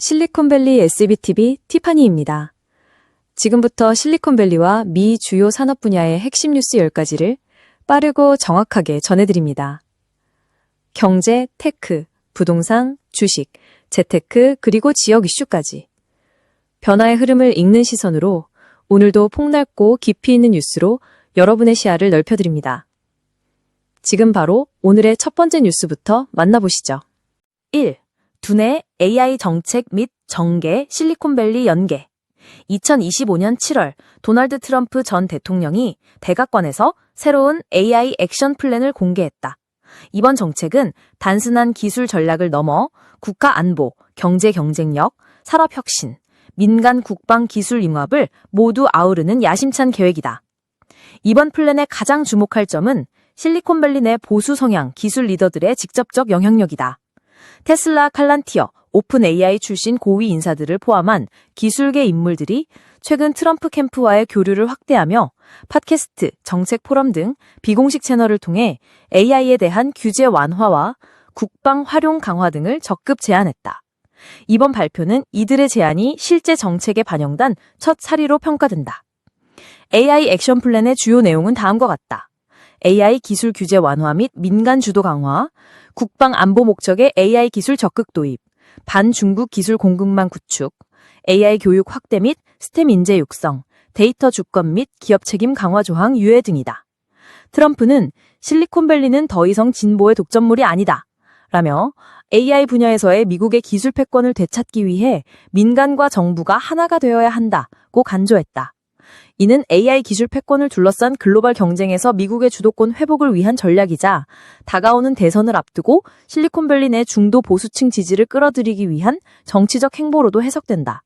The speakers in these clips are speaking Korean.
실리콘밸리 SBTV 티파니입니다. 지금부터 실리콘밸리와 미 주요 산업 분야의 핵심 뉴스 10가지를 빠르고 정확하게 전해드립니다. 경제, 테크, 부동산, 주식, 재테크, 그리고 지역 이슈까지. 변화의 흐름을 읽는 시선으로 오늘도 폭넓고 깊이 있는 뉴스로 여러분의 시야를 넓혀드립니다. 지금 바로 오늘의 첫 번째 뉴스부터 만나보시죠. 1. 두뇌 AI 정책 및 정계 실리콘밸리 연계. 2025년 7월 도널드 트럼프 전 대통령이 대각관에서 새로운 AI 액션 플랜을 공개했다. 이번 정책은 단순한 기술 전략을 넘어 국가 안보, 경제 경쟁력, 산업 혁신, 민간 국방 기술 융합을 모두 아우르는 야심찬 계획이다. 이번 플랜의 가장 주목할 점은 실리콘밸리 내 보수 성향 기술 리더들의 직접적 영향력이다. 테슬라 칼란티어, 오픈 AI 출신 고위 인사들을 포함한 기술계 인물들이 최근 트럼프 캠프와의 교류를 확대하며 팟캐스트, 정책 포럼 등 비공식 채널을 통해 AI에 대한 규제 완화와 국방 활용 강화 등을 적극 제안했다. 이번 발표는 이들의 제안이 실제 정책에 반영된 첫 사례로 평가된다. AI 액션 플랜의 주요 내용은 다음과 같다. AI 기술 규제 완화 및 민간 주도 강화, 국방 안보 목적의 AI 기술 적극 도입, 반중국 기술 공급망 구축, AI 교육 확대 및 스템 인재 육성, 데이터 주권 및 기업 책임 강화 조항 유예 등이다. 트럼프는 실리콘밸리는 더 이상 진보의 독점물이 아니다 라며 AI 분야에서의 미국의 기술 패권을 되찾기 위해 민간과 정부가 하나가 되어야 한다고 강조했다. 이는 AI 기술 패권을 둘러싼 글로벌 경쟁에서 미국의 주도권 회복을 위한 전략이자 다가오는 대선을 앞두고 실리콘밸리 내 중도 보수층 지지를 끌어들이기 위한 정치적 행보로도 해석된다.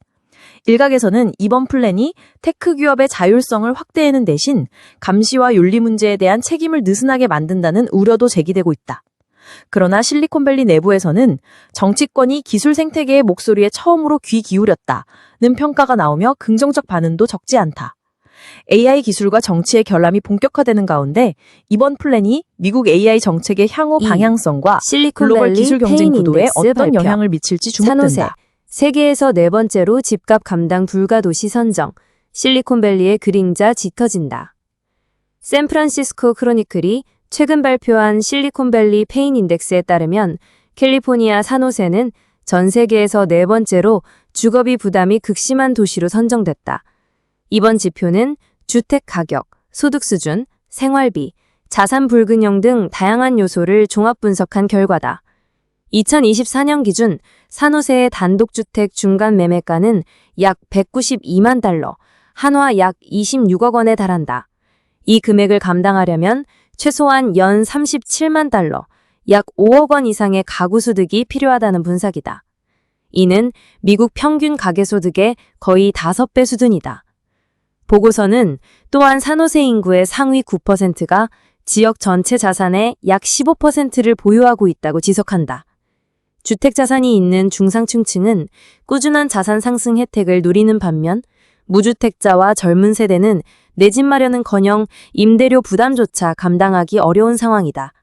일각에서는 이번 플랜이 테크 기업의 자율성을 확대하는 대신 감시와 윤리 문제에 대한 책임을 느슨하게 만든다는 우려도 제기되고 있다. 그러나 실리콘밸리 내부에서는 정치권이 기술 생태계의 목소리에 처음으로 귀 기울였다는 평가가 나오며 긍정적 반응도 적지 않다. AI 기술과 정치의 결함이 본격화되는 가운데 이번 플랜이 미국 AI 정책의 향후 방향성과 글로벌 기술 경쟁 구도에 어떤 영향을 미칠지 주목된다. 산호세, 세계에서 네 번째로 집값 감당 불가 도시 선정, 실리콘밸리의 그림자 짙어진다. 샌프란시스코 크로니클이 최근 발표한 실리콘밸리 페인 인덱스에 따르면 캘리포니아 산호세는 전 세계에서 네 번째로 주거비 부담이 극심한 도시로 선정됐다. 이번 지표는 주택 가격, 소득 수준, 생활비, 자산 불균형 등 다양한 요소를 종합 분석한 결과다. 2024년 기준 산호세의 단독주택 중간 매매가는 약 192만 달러, 한화 약 26억 원에 달한다. 이 금액을 감당하려면 최소한 연 37만 달러, 약 5억 원 이상의 가구 소득이 필요하다는 분석이다. 이는 미국 평균 가계소득의 거의 5배 수준이다. 보고서는 또한 산호세 인구의 상위 9%가 지역 전체 자산의 약 15%를 보유하고 있다고 지적한다. 주택 자산이 있는 중상층층은 꾸준한 자산 상승 혜택을 누리는 반면 무주택자와 젊은 세대는 내 집 마련은커녕 임대료 부담조차 감당하기 어려운 상황이다.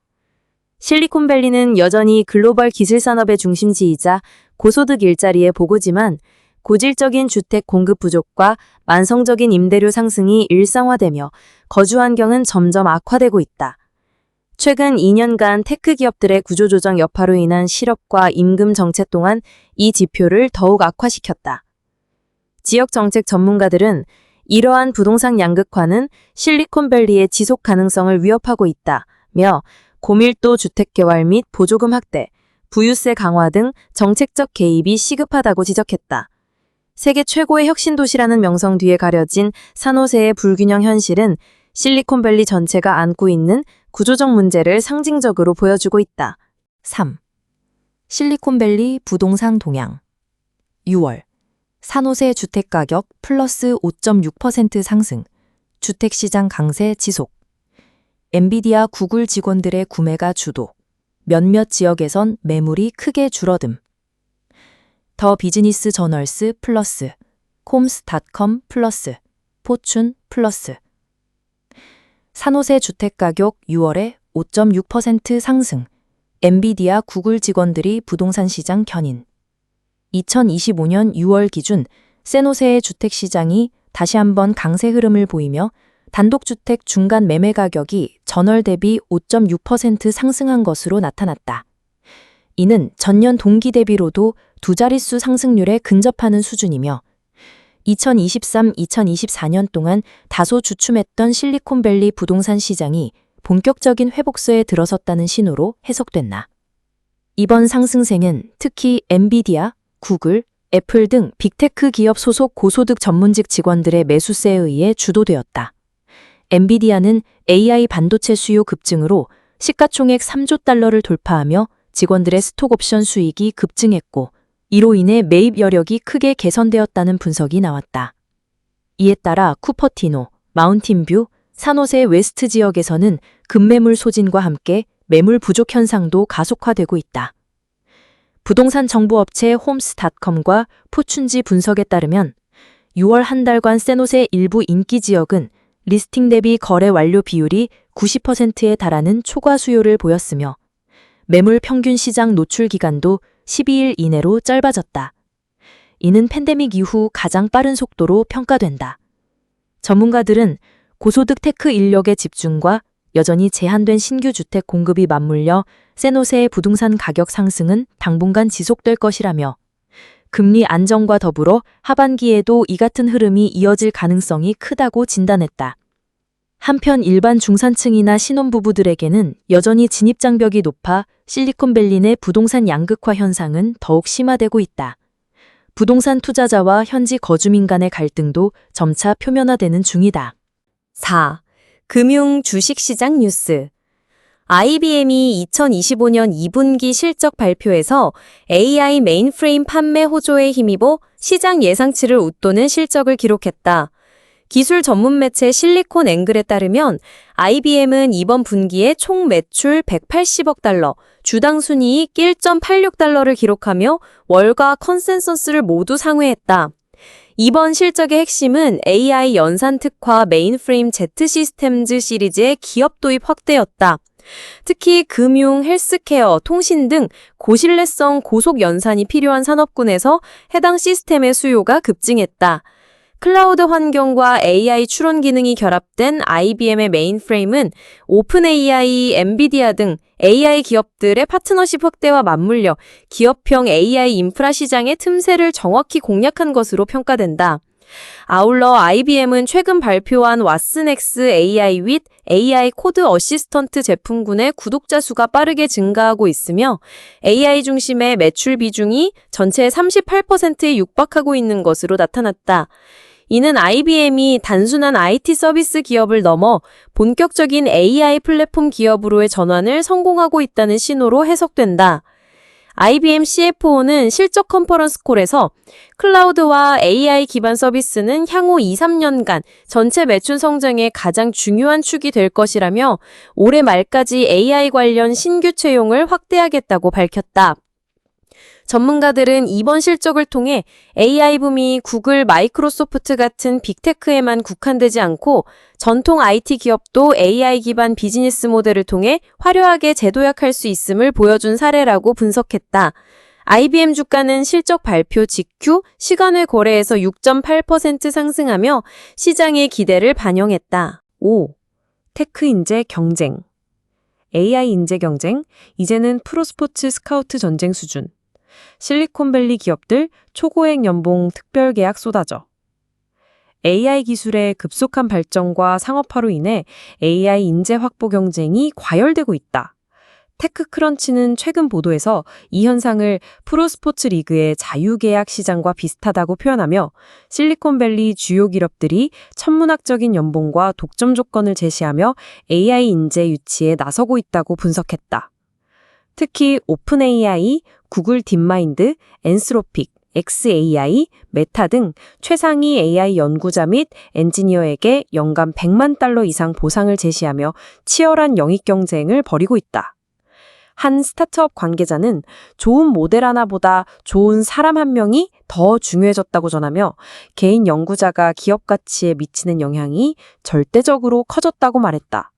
실리콘밸리는 여전히 글로벌 기술 산업의 중심지이자 고소득 일자리의 보고지만 고질적인 주택 공급 부족과 만성적인 임대료 상승이 일상화되며 거주 환경은 점점 악화되고 있다. 최근 2년간 테크 기업들의 구조조정 여파로 인한 실업과 임금 정체 또한 이 지표를 더욱 악화시켰다. 지역 정책 전문가들은 이러한 부동산 양극화는 실리콘밸리의 지속 가능성을 위협하고 있다며 고밀도 주택 개발 및 보조금 확대, 부유세 강화 등 정책적 개입이 시급하다고 지적했다. 세계 최고의 혁신 도시라는 명성 뒤에 가려진 산호세의 불균형 현실은 실리콘밸리 전체가 안고 있는 구조적 문제를 상징적으로 보여주고 있다. 3. 실리콘밸리 부동산 동향. 6월 산호세 주택가격 플러스 5.6% 상승, 주택시장 강세 지속. 엔비디아 구글 직원들의 구매가 주도, 몇몇 지역에선 매물이 크게 줄어듦. 더 비즈니스 저널스 플러스, 콤스닷컴 플러스, 포춘 플러스. 산호세 주택가격 6월에 5.6% 상승, 엔비디아 구글 직원들이 부동산 시장 견인. 2025년 6월 기준 세노세의 주택시장이 다시 한번 강세 흐름을 보이며 단독주택 중간 매매 가격이 전월 대비 5.6% 상승한 것으로 나타났다. 이는 전년 동기 대비로도 두 자릿수 상승률에 근접하는 수준이며 2023-2024년 동안 다소 주춤했던 실리콘밸리 부동산 시장이 본격적인 회복세에 들어섰다는 신호로 해석됐나. 이번 상승세는 특히 엔비디아, 구글, 애플 등 빅테크 기업 소속 고소득 전문직 직원들의 매수세에 의해 주도되었다. 엔비디아는 AI 반도체 수요 급증으로 시가총액 3조 달러를 돌파하며 직원들의 스톡옵션 수익이 급증했고 이로 인해 매입 여력이 크게 개선되었다는 분석이 나왔다. 이에 따라 쿠퍼티노, 마운틴뷰, 산호세 웨스트 지역에서는 급매물 소진과 함께 매물 부족 현상도 가속화되고 있다. 부동산 정보업체 홈스닷컴과 포춘지 분석에 따르면 6월 한 달간 세노세 일부 인기 지역은 리스팅 대비 거래 완료 비율이 90%에 달하는 초과 수요를 보였으며 매물 평균 시장 노출 기간도 12일 이내로 짧아졌다. 이는 팬데믹 이후 가장 빠른 속도로 평가된다. 전문가들은 고소득 테크 인력의 집중과 여전히 제한된 신규 주택 공급이 맞물려 세노세의 부동산 가격 상승은 당분간 지속될 것이라며 금리 안정과 더불어 하반기에도 이 같은 흐름이 이어질 가능성이 크다고 진단했다. 한편 일반 중산층이나 신혼부부들에게는 여전히 진입장벽이 높아 실리콘밸리 내 부동산 양극화 현상은 더욱 심화되고 있다. 부동산 투자자와 현지 거주민 간의 갈등도 점차 표면화되는 중이다. 4. 금융 주식시장 뉴스. IBM이 2025년 2분기 실적 발표에서 AI 메인프레임 판매 호조에 힘입어 시장 예상치를 웃도는 실적을 기록했다. 기술 전문 매체 실리콘 앵글에 따르면 IBM은 이번 분기에 총 매출 180억 달러, 주당 순이익 1.86달러를 기록하며 월가 컨센서스를 모두 상회했다. 이번 실적의 핵심은 AI 연산 특화 메인프레임 Z 시스템즈 시리즈의 기업 도입 확대였다. 특히 금융, 헬스케어, 통신 등 고신뢰성 고속 연산이 필요한 산업군에서 해당 시스템의 수요가 급증했다. 클라우드 환경과 AI 추론 기능이 결합된 IBM의 메인프레임은 오픈AI, 엔비디아 등 AI 기업들의 파트너십 확대와 맞물려 기업형 AI 인프라 시장의 틈새를 정확히 공략한 것으로 평가된다. 아울러 IBM은 최근 발표한 왓슨X AI 윗 AI 코드 어시스턴트 제품군의 구독자 수가 빠르게 증가하고 있으며 AI 중심의 매출 비중이 전체의 38%에 육박하고 있는 것으로 나타났다. 이는 IBM이 단순한 IT 서비스 기업을 넘어 본격적인 AI 플랫폼 기업으로의 전환을 성공하고 있다는 신호로 해석된다. IBM CFO는 실적 컨퍼런스 콜에서 클라우드와 AI 기반 서비스는 향후 2-3년간 전체 매출 성장의 가장 중요한 축이 될 것이라며 올해 말까지 AI 관련 신규 채용을 확대하겠다고 밝혔다. 전문가들은 이번 실적을 통해 AI 붐이 구글, 마이크로소프트 같은 빅테크에만 국한되지 않고 전통 IT 기업도 AI 기반 비즈니스 모델을 통해 화려하게 재도약할 수 있음을 보여준 사례라고 분석했다. IBM 주가는 실적 발표 직후 시간외 거래에서 6.8% 상승하며 시장의 기대를 반영했다. 5. 테크 인재 경쟁. AI 인재 경쟁, 이제는 프로스포츠 스카우트 전쟁 수준. 실리콘밸리 기업들 초고액 연봉 특별 계약 쏟아져. AI 기술의 급속한 발전과 상업화로 인해 AI 인재 확보 경쟁이 과열되고 있다. 테크크런치는 최근 보도에서 이 현상을 프로스포츠 리그의 자유계약 시장과 비슷하다고 표현하며 실리콘밸리 주요 기업들이 천문학적인 연봉과 독점 조건을 제시하며 AI 인재 유치에 나서고 있다고 분석했다. 특히 오픈AI, 구글 딥마인드, 엔스로픽, xAI, 메타 등 최상위 AI 연구자 및 엔지니어에게 연간 100만 달러 이상 보상을 제시하며 치열한 영입 경쟁을 벌이고 있다. 한 스타트업 관계자는 좋은 모델 하나보다 좋은 사람 한 명이 더 중요해졌다고 전하며 개인 연구자가 기업 가치에 미치는 영향이 절대적으로 커졌다고 말했다.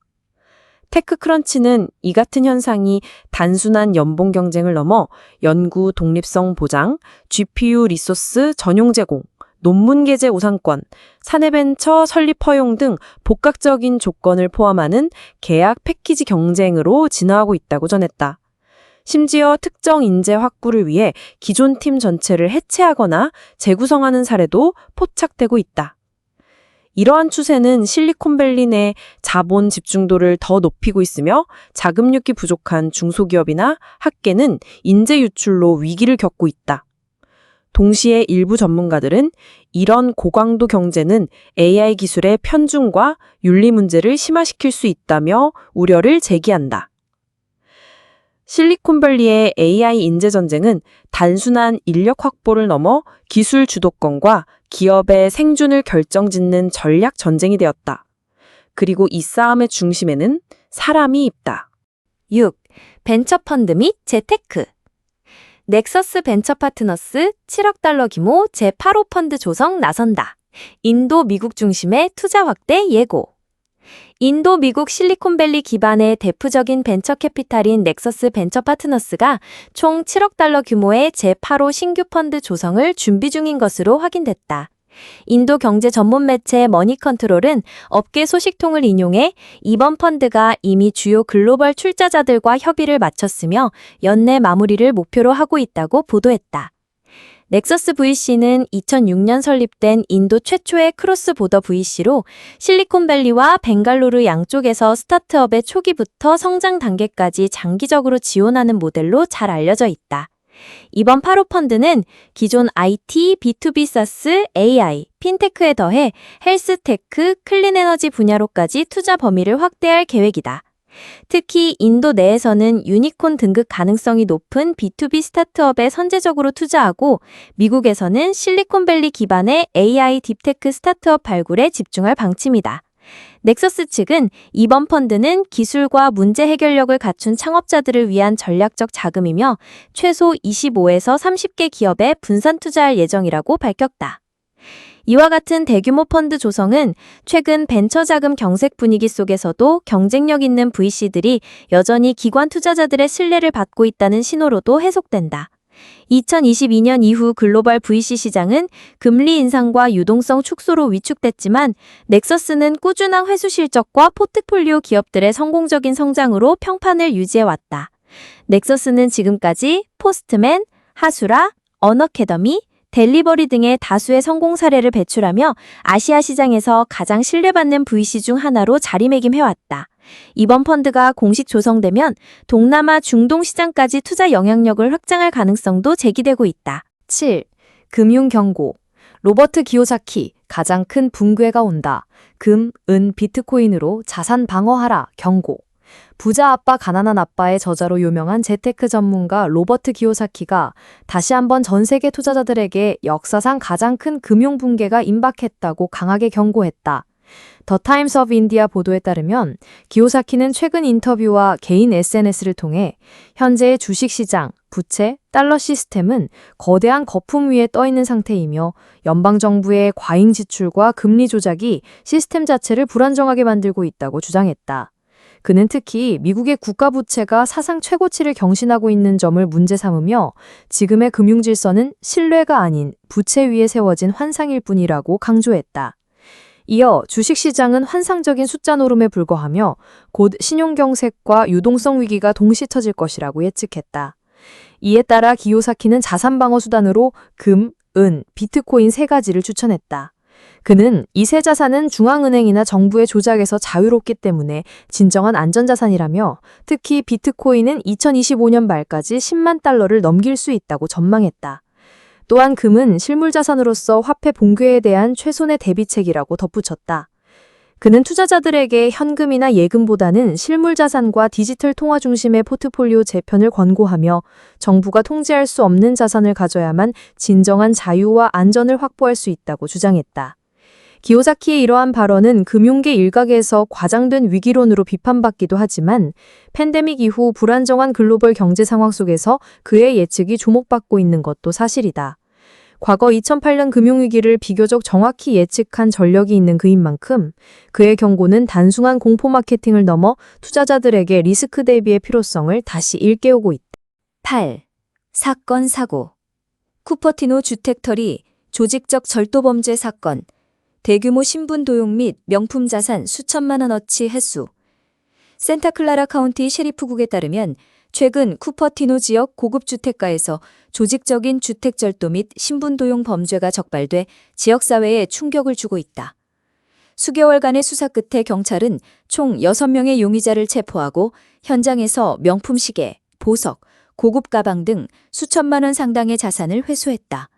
테크크런치는 이 같은 현상이 단순한 연봉 경쟁을 넘어 연구 독립성 보장, GPU 리소스 전용 제공, 논문 게재 우선권, 사내 벤처 설립 허용 등 복합적인 조건을 포함하는 계약 패키지 경쟁으로 진화하고 있다고 전했다. 심지어 특정 인재 확보를 위해 기존 팀 전체를 해체하거나 재구성하는 사례도 포착되고 있다. 이러한 추세는 실리콘밸리 내 자본 집중도를 더 높이고 있으며 자금력이 부족한 중소기업이나 학계는 인재 유출로 위기를 겪고 있다. 동시에 일부 전문가들은 이런 고강도 경제는 AI 기술의 편중과 윤리 문제를 심화시킬 수 있다며 우려를 제기한다. 실리콘밸리의 AI 인재 전쟁은 단순한 인력 확보를 넘어 기술 주도권과 기업의 생존을 결정짓는 전략 전쟁이 되었다. 그리고 이 싸움의 중심에는 사람이 있다. 6. 벤처펀드 및 재테크. 넥서스 벤처 파트너스 7억 달러 규모 제8호 펀드 조성 나선다. 인도, 미국 중심의 투자 확대 예고. 인도, 미국 실리콘밸리 기반의 대표적인 벤처 캐피탈인 넥서스 벤처 파트너스가 총 7억 달러 규모의 제8호 신규 펀드 조성을 준비 중인 것으로 확인됐다. 인도 경제 전문 매체 머니컨트롤은 업계 소식통을 인용해 이번 펀드가 이미 주요 글로벌 출자자들과 협의를 마쳤으며 연내 마무리를 목표로 하고 있다고 보도했다. 넥서스 VC는 2006년 설립된 인도 최초의 크로스 보더 VC로 실리콘밸리와 벵갈루루 양쪽에서 스타트업의 초기부터 성장 단계까지 장기적으로 지원하는 모델로 잘 알려져 있다. 이번 8호 펀드는 기존 IT, B2B 사스, AI, 핀테크에 더해 헬스테크, 클린에너지 분야로까지 투자 범위를 확대할 계획이다. 특히 인도 내에서는 유니콘 등급 가능성이 높은 B2B 스타트업에 선제적으로 투자하고 미국에서는 실리콘밸리 기반의 AI 딥테크 스타트업 발굴에 집중할 방침이다. 넥서스 측은 이번 펀드는 기술과 문제 해결력을 갖춘 창업자들을 위한 전략적 자금이며 최소 25에서 30개 기업에 분산 투자할 예정이라고 밝혔다. 이와 같은 대규모 펀드 조성은 최근 벤처 자금 경색 분위기 속에서도 경쟁력 있는 VC들이 여전히 기관 투자자들의 신뢰를 받고 있다는 신호로도 해석된다. 2022년 이후 글로벌 VC 시장은 금리 인상과 유동성 축소로 위축됐지만 넥서스는 꾸준한 회수 실적과 포트폴리오 기업들의 성공적인 성장으로 평판을 유지해왔다. 넥서스는 지금까지 포스트맨, 하수라, 언어캐더미, 델리버리 등의 다수의 성공 사례를 배출하며 아시아 시장에서 가장 신뢰받는 VC 중 하나로 자리매김해왔다. 이번 펀드가 공식 조성되면 동남아 중동 시장까지 투자 영향력을 확장할 가능성도 제기되고 있다. 7. 금융 경고. 로버트 기요사키, 가장 큰 붕괴가 온다. 금, 은, 비트코인으로 자산 방어하라, 경고. 부자 아빠 가난한 아빠의 저자로 유명한 재테크 전문가 로버트 기요사키가 다시 한번 전 세계 투자자들에게 역사상 가장 큰 금융 붕괴가 임박했다고 강하게 경고했다. 더 타임스 오브 인디아 보도에 따르면 기요사키는 최근 인터뷰와 개인 SNS를 통해 현재의 주식시장, 부채, 달러 시스템은 거대한 거품 위에 떠 있는 상태이며 연방정부의 과잉 지출과 금리 조작이 시스템 자체를 불안정하게 만들고 있다고 주장했다. 그는 특히 미국의 국가 부채가 사상 최고치를 경신하고 있는 점을 문제 삼으며 지금의 금융 질서는 신뢰가 아닌 부채 위에 세워진 환상일 뿐이라고 강조했다. 이어 주식시장은 환상적인 숫자 노름에 불과하며 곧 신용경색과 유동성 위기가 동시 터질 것이라고 예측했다. 이에 따라 기요사키는 자산방어 수단으로 금, 은, 비트코인 세 가지를 추천했다. 그는 이 세 자산은 중앙은행이나 정부의 조작에서 자유롭기 때문에 진정한 안전자산이라며 특히 비트코인은 2025년 말까지 10만 달러를 넘길 수 있다고 전망했다. 또한 금은 실물자산으로서 화폐 붕괴에 대한 최선의 대비책이라고 덧붙였다. 그는 투자자들에게 현금이나 예금보다는 실물자산과 디지털 통화 중심의 포트폴리오 재편을 권고하며 정부가 통제할 수 없는 자산을 가져야만 진정한 자유와 안전을 확보할 수 있다고 주장했다. 기요사키의 이러한 발언은 금융계 일각에서 과장된 위기론으로 비판받기도 하지만 팬데믹 이후 불안정한 글로벌 경제 상황 속에서 그의 예측이 주목받고 있는 것도 사실이다. 과거 2008년 금융위기를 비교적 정확히 예측한 전력이 있는 그인 만큼 그의 경고는 단순한 공포 마케팅을 넘어 투자자들에게 리스크 대비의 필요성을 다시 일깨우고 있다. 8. 사건 사고. 쿠퍼티노 주택털이 조직적 절도범죄 사건. 대규모 신분 도용 및 명품 자산 수천만 원어치 회수. 센타클라라 카운티 셰리프국에 따르면 최근 쿠퍼티노 지역 고급 주택가에서 조직적인 주택 절도 및 신분 도용 범죄가 적발돼 지역 사회에 충격을 주고 있다. 수개월간의 수사 끝에 경찰은 총 6명의 용의자를 체포하고 현장에서 명품 시계, 보석, 고급 가방 등 수천만 원 상당의 자산을 회수했다.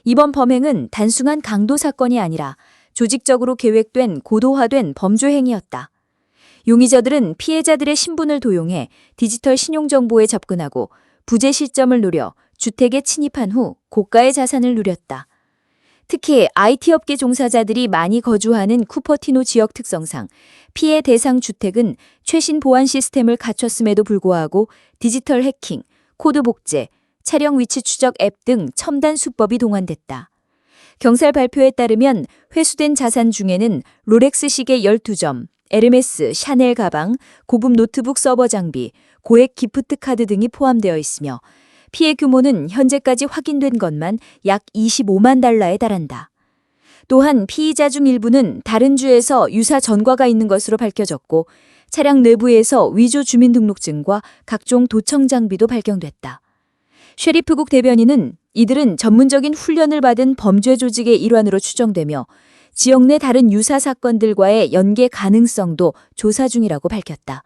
이번 범행은 단순한 강도 사건이 아니라 조직적으로 계획된 고도화된 범죄 행위였다. 용의자들은 피해자들의 신분을 도용해 디지털 신용정보에 접근하고 부재 시점을 노려 주택에 침입한 후 고가의 자산을 누렸다. 특히 IT 업계 종사자들이 많이 거주하는 쿠퍼티노 지역 특성상 피해 대상 주택은 최신 보안 시스템을 갖췄음에도 불구하고 디지털 해킹, 코드 복제, 차량 위치 추적 앱 등 첨단 수법이 동원됐다. 경찰 발표에 따르면 회수된 자산 중에는 롤렉스 시계 12점, 에르메스, 샤넬 가방, 고급 노트북 서버 장비, 고액 기프트 카드 등이 포함되어 있으며 피해 규모는 현재까지 확인된 것만 약 25만 달러에 달한다. 또한 피의자 중 일부는 다른 주에서 유사 전과가 있는 것으로 밝혀졌고 차량 내부에서 위조 주민등록증과 각종 도청 장비도 발견됐다. 셰리프국 대변인은 이들은 전문적인 훈련을 받은 범죄 조직의 일환으로 추정되며 지역 내 다른 유사 사건들과의 연계 가능성도 조사 중이라고 밝혔다.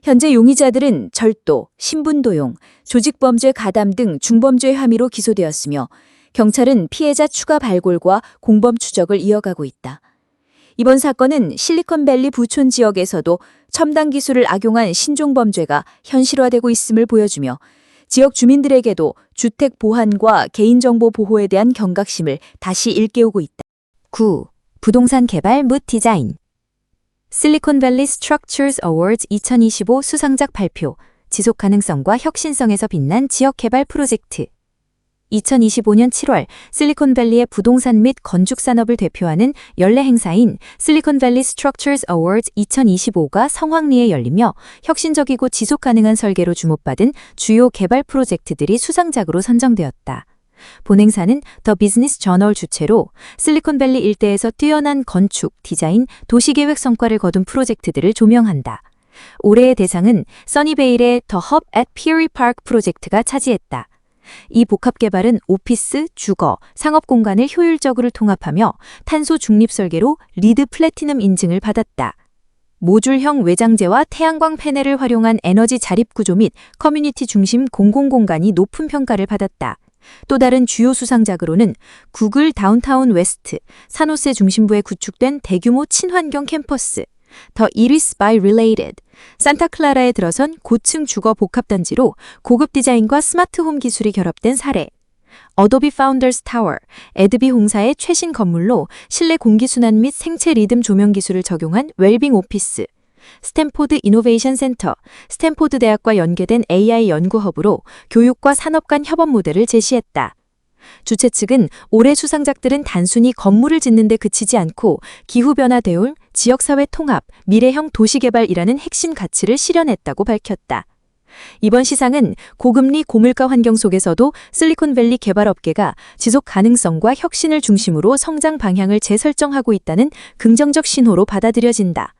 현재 용의자들은 절도, 신분도용, 조직범죄 가담 등 중범죄 혐의로 기소되었으며 경찰은 피해자 추가 발굴과 공범 추적을 이어가고 있다. 이번 사건은 실리콘밸리 부촌 지역에서도 첨단 기술을 악용한 신종범죄가 현실화되고 있음을 보여주며 지역 주민들에게도 주택 보안과 개인정보 보호에 대한 경각심을 다시 일깨우고 있다. 9. 부동산 개발 및 디자인. 실리콘밸리 스트럭처스 어워즈 2025 수상작 발표, 지속 가능성과 혁신성에서 빛난 지역 개발 프로젝트. 2025년 7월 실리콘밸리의 부동산 및 건축 산업을 대표하는 연례 행사인 실리콘밸리 스트럭처스 어워즈 2025가 성황리에 열리며 혁신적이고 지속 가능한 설계로 주목받은 주요 개발 프로젝트들이 수상작으로 선정되었다. 본행사는 더 비즈니스 저널 주최로 실리콘밸리 일대에서 뛰어난 건축, 디자인, 도시계획 성과를 거둔 프로젝트들을 조명한다. 올해의 대상은 써니베일의 더 헙 앳 피어리 파크 프로젝트가 차지했다. 이 복합 개발은 오피스, 주거, 상업 공간을 효율적으로 통합하며 탄소 중립 설계로 리드 플래티넘 인증을 받았다. 모듈형 외장재와 태양광 패널을 활용한 에너지 자립 구조 및 커뮤니티 중심 공공공간이 높은 평가를 받았다. 또 다른 주요 수상작으로는 구글 다운타운 웨스트, 산호세 중심부에 구축된 대규모 친환경 캠퍼스, 더 이리스 바이 릴레이티드, 산타클라라에 들어선 고층 주거 복합단지로 고급 디자인과 스마트홈 기술이 결합된 사례, 어도비 파운더스 타워, 에드비 홍사의 최신 건물로 실내 공기순환 및 생체 리듬 조명 기술을 적용한 웰빙 오피스, 스탠포드 이노베이션 센터, 스탠포드 대학과 연계된 AI 연구 허브로 교육과 산업 간 협업 모델을 제시했다. 주최 측은 올해 수상작들은 단순히 건물을 짓는 데 그치지 않고 기후변화 대응, 지역사회 통합, 미래형 도시개발이라는 핵심 가치를 실현했다고 밝혔다. 이번 시상은 고금리 고물가 환경 속에서도 실리콘밸리 개발업계가 지속 가능성과 혁신을 중심으로 성장 방향을 재설정하고 있다는 긍정적 신호로 받아들여진다.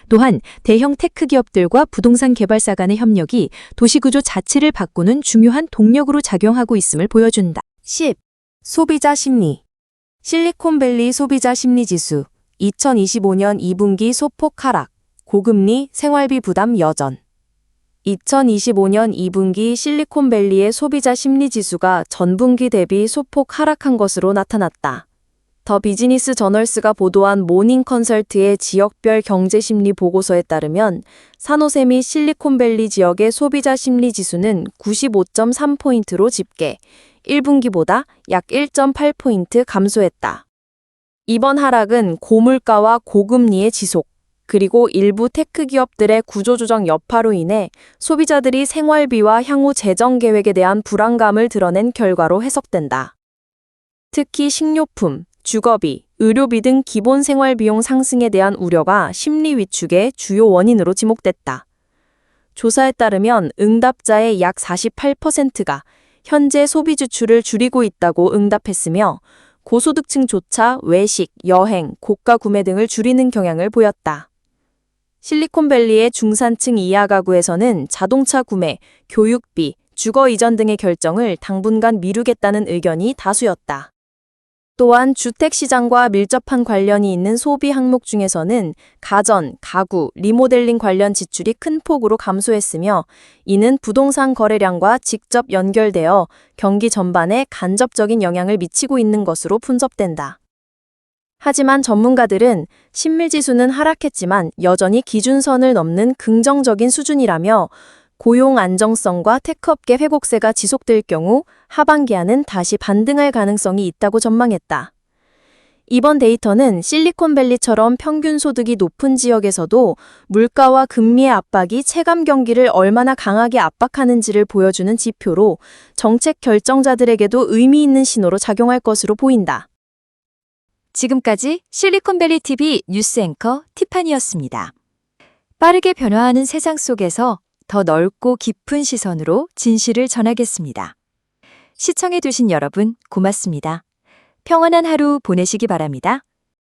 또한 대형 테크 기업들과 부동산 개발사 간의 협력이 도시구조 자체를 바꾸는 중요한 동력으로 작용하고 있음을 보여준다. 10. 소비자 심리. 실리콘밸리 소비자 심리 지수 2025년 2분기 소폭 하락, 고금리, 생활비 부담 여전. 2025년 2분기 실리콘밸리의 소비자 심리 지수가 전분기 대비 소폭 하락한 것으로 나타났다. 더 비즈니스 저널스가 보도한 모닝 컨설트의 지역별 경제 심리 보고서에 따르면 산호세 및 실리콘밸리 지역의 소비자 심리 지수는 95.3포인트로 집계, 1분기보다 약 1.8포인트 감소했다. 이번 하락은 고물가와 고금리의 지속, 그리고 일부 테크 기업들의 구조조정 여파로 인해 소비자들이 생활비와 향후 재정 계획에 대한 불안감을 드러낸 결과로 해석된다. 특히 식료품, 주거비, 의료비 등 기본 생활 비용 상승에 대한 우려가 심리 위축의 주요 원인으로 지목됐다. 조사에 따르면 응답자의 약 48%가 현재 소비 지출을 줄이고 있다고 응답했으며 고소득층조차 외식, 여행, 고가 구매 등을 줄이는 경향을 보였다. 실리콘밸리의 중산층 이하 가구에서는 자동차 구매, 교육비, 주거 이전 등의 결정을 당분간 미루겠다는 의견이 다수였다. 또한 주택시장과 밀접한 관련이 있는 소비 항목 중에서는 가전, 가구, 리모델링 관련 지출이 큰 폭으로 감소했으며 이는 부동산 거래량과 직접 연결되어 경기 전반에 간접적인 영향을 미치고 있는 것으로 분석된다. 하지만 전문가들은 신밀지수는 하락했지만 여전히 기준선을 넘는 긍정적인 수준이라며 고용 안정성과 테크업계 회복세가 지속될 경우 하반기에는 다시 반등할 가능성이 있다고 전망했다. 이번 데이터는 실리콘밸리처럼 평균 소득이 높은 지역에서도 물가와 금리의 압박이 체감 경기를 얼마나 강하게 압박하는지를 보여주는 지표로 정책 결정자들에게도 의미 있는 신호로 작용할 것으로 보인다. 지금까지 실리콘밸리 TV 뉴스 앵커 티파니였습니다. 빠르게 변화하는 세상 속에서 더 넓고 깊은 시선으로 진실을 전하겠습니다. 시청해주신 여러분 고맙습니다. 평안한 하루 보내시기 바랍니다.